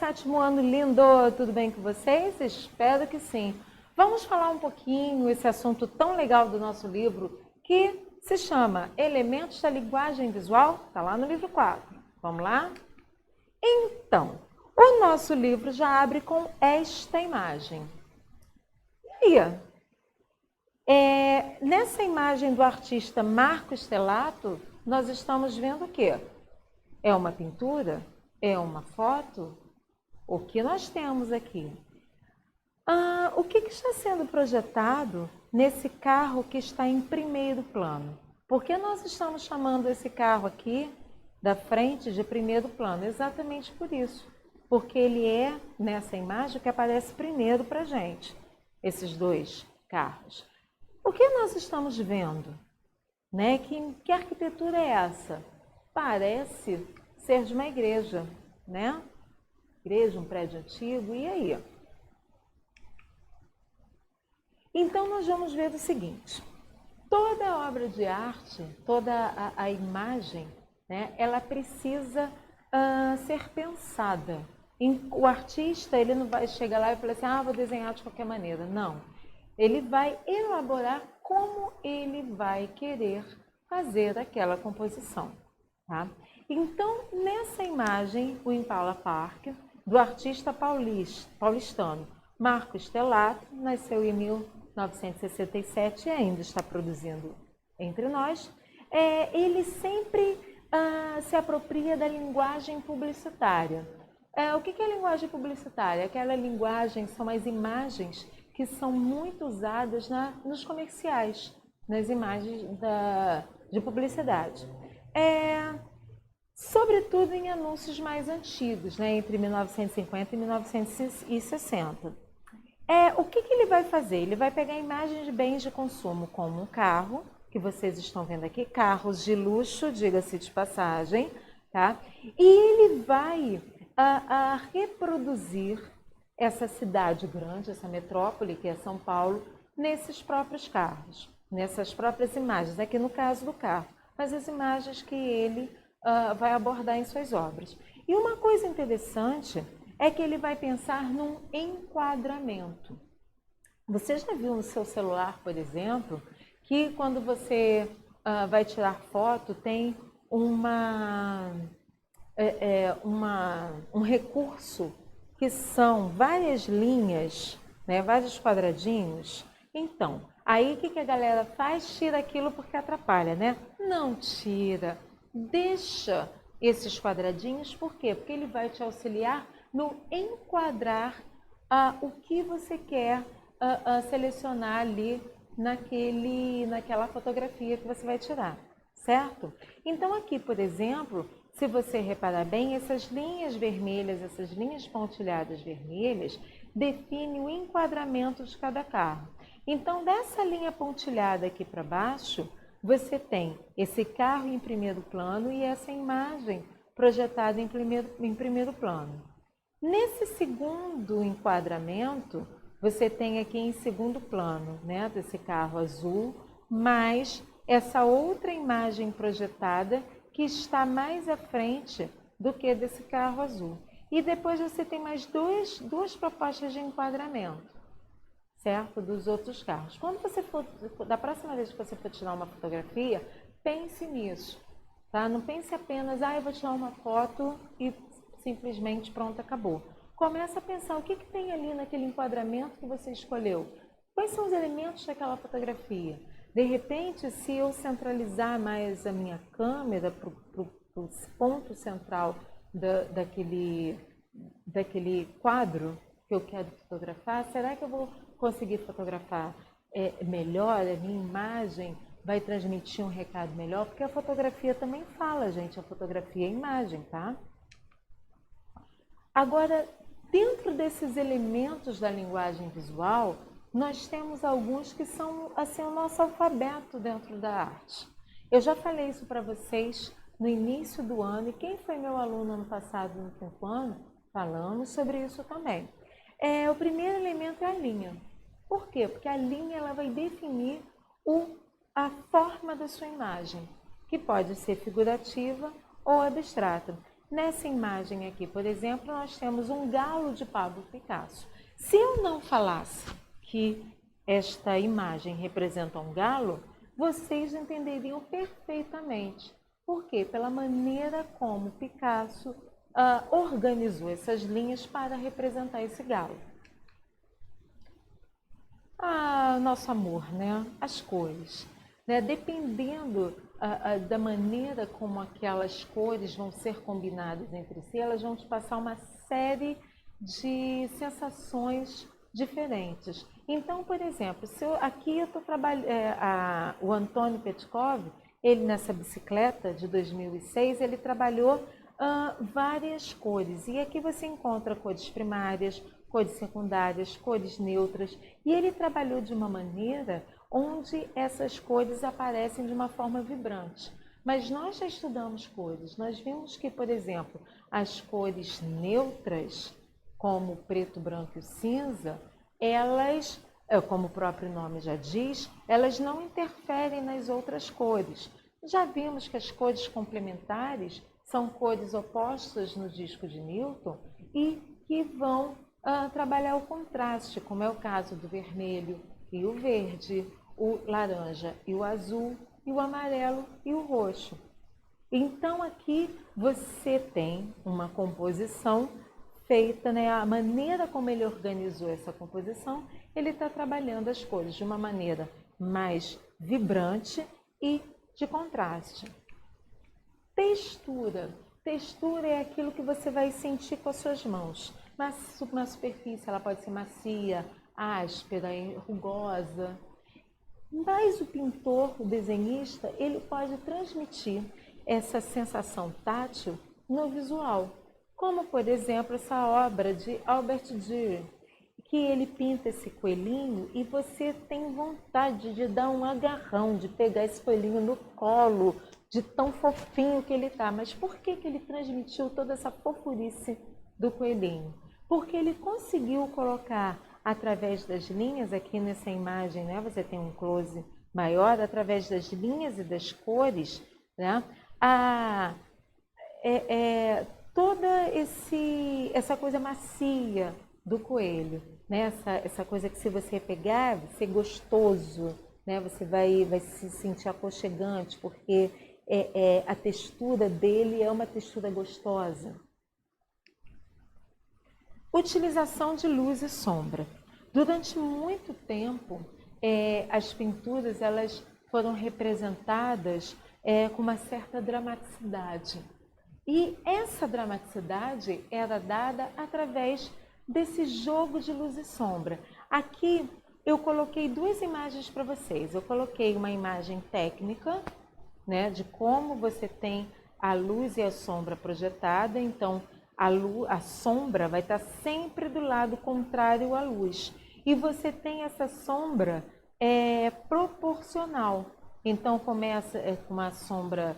sétimo ano lindo, tudo bem com vocês? Espero que sim. Vamos falar um pouquinho esse assunto tão legal do nosso livro que se chama Elementos da Linguagem Visual, está lá no livro 4. Vamos lá? Então, o nosso livro já abre com esta imagem. E nessa imagem do artista Marco Stelato, nós estamos vendo o quê? É uma pintura? É uma foto? O que nós temos aqui? O que está sendo projetado nesse carro que está em primeiro plano? Por que nós estamos chamando esse carro aqui da frente de primeiro plano? Exatamente por isso. Porque ele é, nessa imagem, que aparece primeiro para a gente. Esses dois carros. O que nós estamos vendo? Né? Que arquitetura é essa? Parece ser de uma igreja, né? Igreja, um prédio antigo, e aí? Então, nós vamos ver o seguinte, toda obra de arte, toda a imagem, né, ela precisa ser pensada. O artista, ele não vai chegar lá e falar assim, vou desenhar de qualquer maneira. Não, ele vai elaborar como ele vai querer fazer aquela composição. Tá? Então, nessa imagem, o Impala Park, do artista paulistano Marco Stelato, nasceu em 1967 e ainda está produzindo entre nós, ele sempre se apropria da linguagem publicitária. O que é linguagem publicitária? Aquela linguagem, são as imagens que são muito usadas nos comerciais, nas imagens de publicidade. Sobretudo em anúncios mais antigos, né, entre 1950 e 1960. O que ele vai fazer? Ele vai pegar imagens de bens de consumo, como um carro, que vocês estão vendo aqui, carros de luxo, diga-se de passagem, tá? E ele vai reproduzir essa cidade grande, essa metrópole que é São Paulo, nesses próprios carros, nessas próprias imagens, aqui no caso do carro, mas as imagens que ele vai abordar em suas obras. E uma coisa interessante é que ele vai pensar num enquadramento. Você já viu no seu celular, por exemplo, que quando você vai tirar foto, tem um recurso que são várias linhas, né, vários quadradinhos? Então, aí o que a galera faz? Tira aquilo porque atrapalha, né? Não tira, deixa esses quadradinhos, por quê? Porque ele vai te auxiliar no enquadrar o que você quer selecionar ali naquela fotografia que você vai tirar, certo? Então aqui, por exemplo, se você reparar bem, essas linhas vermelhas, essas linhas pontilhadas vermelhas, definem o enquadramento de cada carro. Então, dessa linha pontilhada aqui para baixo, você tem esse carro em primeiro plano e essa imagem projetada em primeiro plano. Nesse segundo enquadramento, você tem aqui em segundo plano, né, desse carro azul, mais essa outra imagem projetada que está mais à frente do que desse carro azul. E depois você tem mais duas propostas de enquadramento, certo? Dos outros carros. Quando você for, da próxima vez que você for tirar uma fotografia, pense nisso, tá? Não pense apenas, eu vou tirar uma foto e simplesmente pronto, acabou. Começa a pensar o que tem ali naquele enquadramento que você escolheu. Quais são os elementos daquela fotografia? De repente, se eu centralizar mais a minha câmera para o ponto central daquele quadro que eu quero fotografar, será que eu vou conseguir fotografar melhor? A minha imagem vai transmitir um recado melhor? Porque a fotografia também fala, gente, a fotografia é imagem, tá? Agora, dentro desses elementos da linguagem visual, nós temos alguns que são assim, o nosso alfabeto dentro da arte. Eu já falei isso para vocês no início do ano, e quem foi meu aluno ano passado, no quinto ano, falamos sobre isso também. O primeiro elemento é a linha. Por quê? Porque a linha ela vai definir a forma da sua imagem, que pode ser figurativa ou abstrata. Nessa imagem aqui, por exemplo, nós temos um galo de Pablo Picasso. Se eu não falasse que esta imagem representa um galo, vocês entenderiam perfeitamente. Por quê? Pela maneira como Picasso organizou essas linhas para representar esse galo. Nosso amor, né? As cores. Né? Dependendo da maneira como aquelas cores vão ser combinadas entre si, elas vão te passar uma série de sensações diferentes. Então, por exemplo, aqui eu estou trabalhando, o Antônio Petkov, ele nessa bicicleta de 2006, ele trabalhou várias cores. E aqui você encontra cores primárias, cores secundárias, cores neutras. E ele trabalhou de uma maneira onde essas cores aparecem de uma forma vibrante. Mas nós já estudamos cores. Nós vimos que, por exemplo, as cores neutras, como o preto, branco e cinza, elas, como o próprio nome já diz, elas não interferem nas outras cores. Já vimos que as cores complementares são cores opostas no disco de Newton e que vão trabalhar o contraste, como é o caso do vermelho e o verde, o laranja e o azul, e o amarelo e o roxo. Então aqui você tem uma composição feita, né, a maneira como ele organizou essa composição, ele está trabalhando as cores de uma maneira mais vibrante e de contraste. Textura. Textura é aquilo que você vai sentir com as suas mãos. Uma superfície, ela pode ser macia, áspera, rugosa. Mas o pintor, o desenhista, ele pode transmitir essa sensação tátil no visual. Como, por exemplo, essa obra de Albert Dürer, que ele pinta esse coelhinho e você tem vontade de dar um agarrão, de pegar esse coelhinho no colo, de tão fofinho que ele está. Mas por que ele transmitiu toda essa fofurice do coelhinho? Porque ele conseguiu colocar, através das linhas, aqui nessa imagem, né, você tem um close maior, através das linhas e das cores, né, toda essa coisa macia do coelho, né, essa coisa que se você pegar, vai ser gostoso, né, você vai se sentir aconchegante, porque a textura dele é uma textura gostosa. Utilização de luz e sombra. Durante muito tempo, as pinturas elas foram representadas com uma certa dramaticidade. E essa dramaticidade era dada através desse jogo de luz e sombra. Aqui eu coloquei duas imagens para vocês. Eu coloquei uma imagem técnica, né, de como você tem a luz e a sombra projetada. Então, a sombra vai estar sempre do lado contrário à luz. E você tem essa sombra proporcional. Então, começa com uma sombra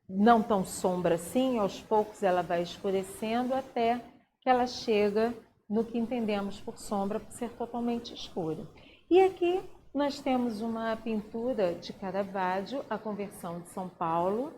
não tão sombra assim, aos poucos ela vai escurecendo até que ela chega no que entendemos por sombra, por ser totalmente escura. E aqui nós temos uma pintura de Caravaggio, A Conversão de São Paulo.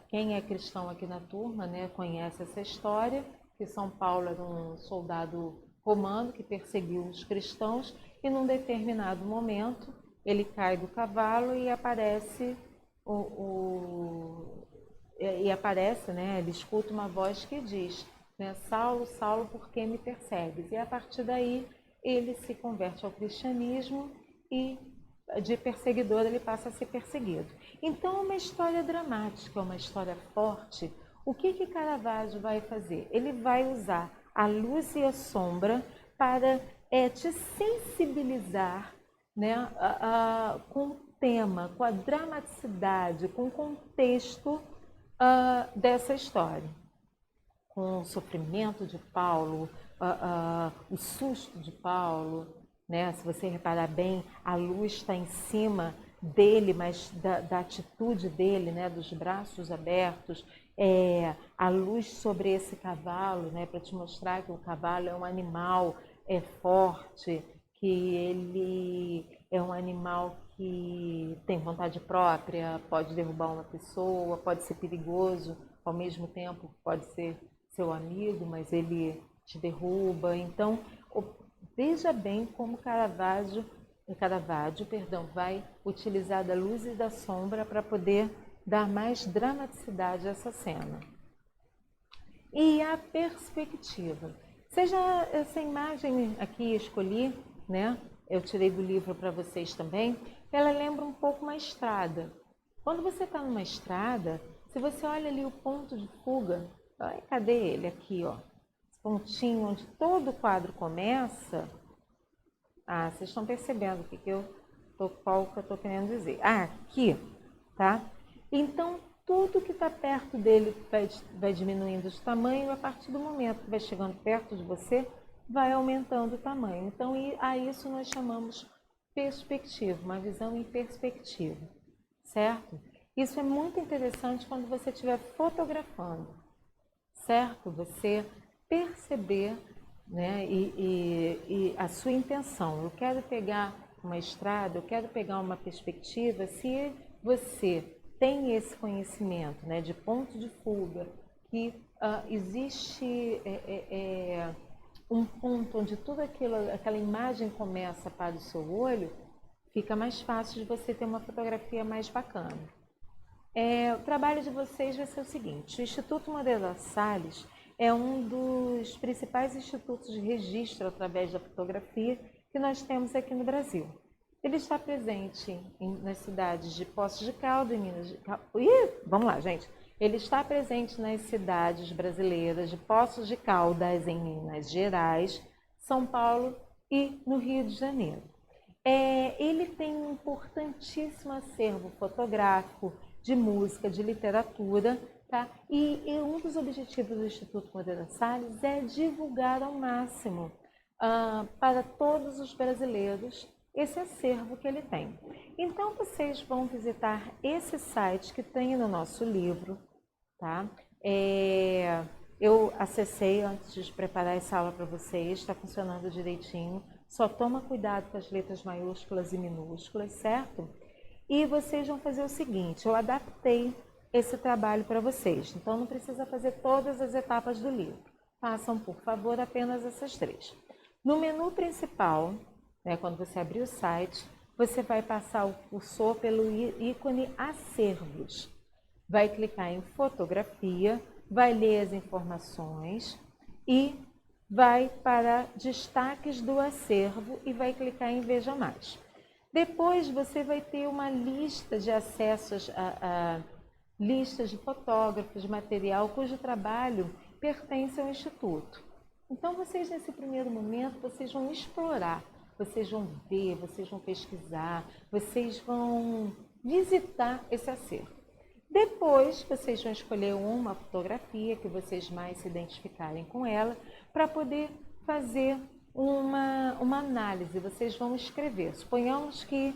Quem é cristão aqui na turma, né, conhece essa história, que São Paulo era um soldado romano que perseguiu os cristãos e num determinado momento ele cai do cavalo e aparece né, ele escuta uma voz que diz, né, Saulo, Saulo, por que me persegues? E a partir daí ele se converte ao cristianismo e de perseguidor ele passa a ser perseguido. Então é uma história dramática, uma história forte. O que Caravaggio vai fazer? Ele vai usar a luz e a sombra para te sensibilizar, né, com o tema, com a dramaticidade, com o contexto dessa história. Com o sofrimento de Paulo, o susto de Paulo, né? Se você reparar bem, a luz está em cima dele, mas da atitude dele, né? Dos braços abertos, a luz sobre esse cavalo, né? Para te mostrar que o cavalo é um animal forte, que ele é um animal que tem vontade própria, pode derrubar uma pessoa, pode ser perigoso ao mesmo tempo pode ser seu amigo, mas ele te derruba. Então, veja bem como Caravaggio, vai utilizar da luz e da sombra para poder dar mais dramaticidade a essa cena. E a perspectiva. Seja essa imagem aqui escolhi, né? Eu tirei do livro para vocês também. Ela lembra um pouco uma estrada. Quando você está numa estrada, se você olha ali o ponto de fuga, cadê ele? Aqui, ó. Esse pontinho onde todo o quadro começa. Ah, vocês estão percebendo qual que eu estou querendo dizer. Ah, aqui, tá? Então, tudo que está perto dele vai diminuindo de tamanho e a partir do momento que vai chegando perto de você, vai aumentando o tamanho. Então, a isso nós chamamos perspectiva, uma visão em perspectiva, certo? Isso é muito interessante quando você estiver fotografando, certo? Você perceber, né, e a sua intenção. Eu quero pegar uma estrada, eu quero pegar uma perspectiva. Se você tem esse conhecimento, né, de ponto de fuga, que existe um ponto onde tudo aquela imagem começa para o seu olho, fica mais fácil de você ter uma fotografia mais bacana. O trabalho de vocês vai ser o seguinte: o Instituto Moreira Salles é um dos principais institutos de registro através da fotografia que nós temos aqui no Brasil. Ele está presente nas cidades de Poços de Caldas, em Minas Gerais. Vamos lá, gente. Ele está presente nas cidades brasileiras de Poços de Caldas, em Minas Gerais, São Paulo e no Rio de Janeiro. Ele tem um importantíssimo acervo fotográfico, de música, de literatura, tá? E um dos objetivos do Instituto Moreira Salles é divulgar ao máximo para todos os brasileiros esse acervo que ele tem. Então, vocês vão visitar esse site que tem no nosso livro, tá? Eu acessei antes de preparar essa aula para vocês, está funcionando direitinho. Só toma cuidado com as letras maiúsculas e minúsculas, certo? E vocês vão fazer o seguinte: eu adaptei esse trabalho para vocês, então não precisa fazer todas as etapas do livro. Façam, por favor, apenas essas 3. No menu principal, né, quando você abrir o site, você vai passar o cursor pelo ícone Acervos. Vai clicar em Fotografia, vai ler as informações e vai para Destaques do Acervo e vai clicar em Veja Mais. Depois você vai ter uma lista de acessos a listas de fotógrafos, de material cujo trabalho pertence ao Instituto. Então, vocês nesse primeiro momento, vocês vão explorar, vocês vão ver, vocês vão pesquisar, vocês vão visitar esse acervo. Depois, vocês vão escolher uma fotografia que vocês mais se identificarem com ela, para poder fazer uma análise. Vocês vão escrever. Suponhamos que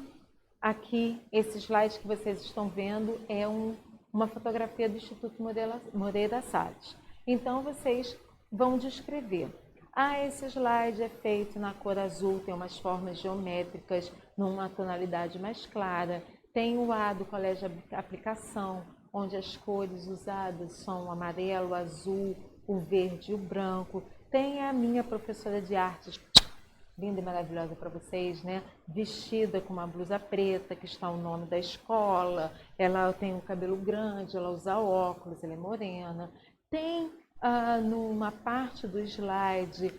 aqui, esse slide que vocês estão vendo é uma fotografia do Instituto Moreira Salles. Então, vocês vão descrever. Esse slide é feito na cor azul, tem umas formas geométricas numa tonalidade mais clara. Tem o A do colégio de aplicação, onde as cores usadas são o amarelo, o azul, o verde e o branco. Tem a minha professora de artes, linda e maravilhosa para vocês, né? Vestida com uma blusa preta, que está o nome da escola. Ela tem um cabelo grande, ela usa óculos, ela é morena. Tem numa parte do slide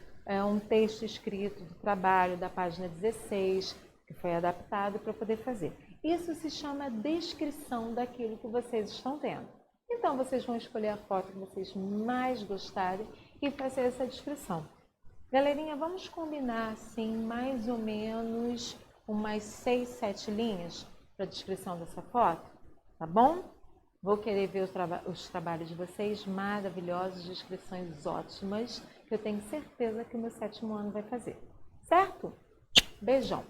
um texto escrito do trabalho da página 16, que foi adaptado para poder fazer. Isso se chama descrição daquilo que vocês estão vendo. Então, vocês vão escolher a foto que vocês mais gostarem e fazer essa descrição. Galerinha, vamos combinar assim mais ou menos umas 6, 7 linhas para a descrição dessa foto, tá bom? Vou querer ver os trabalhos de vocês, maravilhosos, descrições ótimas, que eu tenho certeza que o meu 7º ano vai fazer. Certo? Beijão!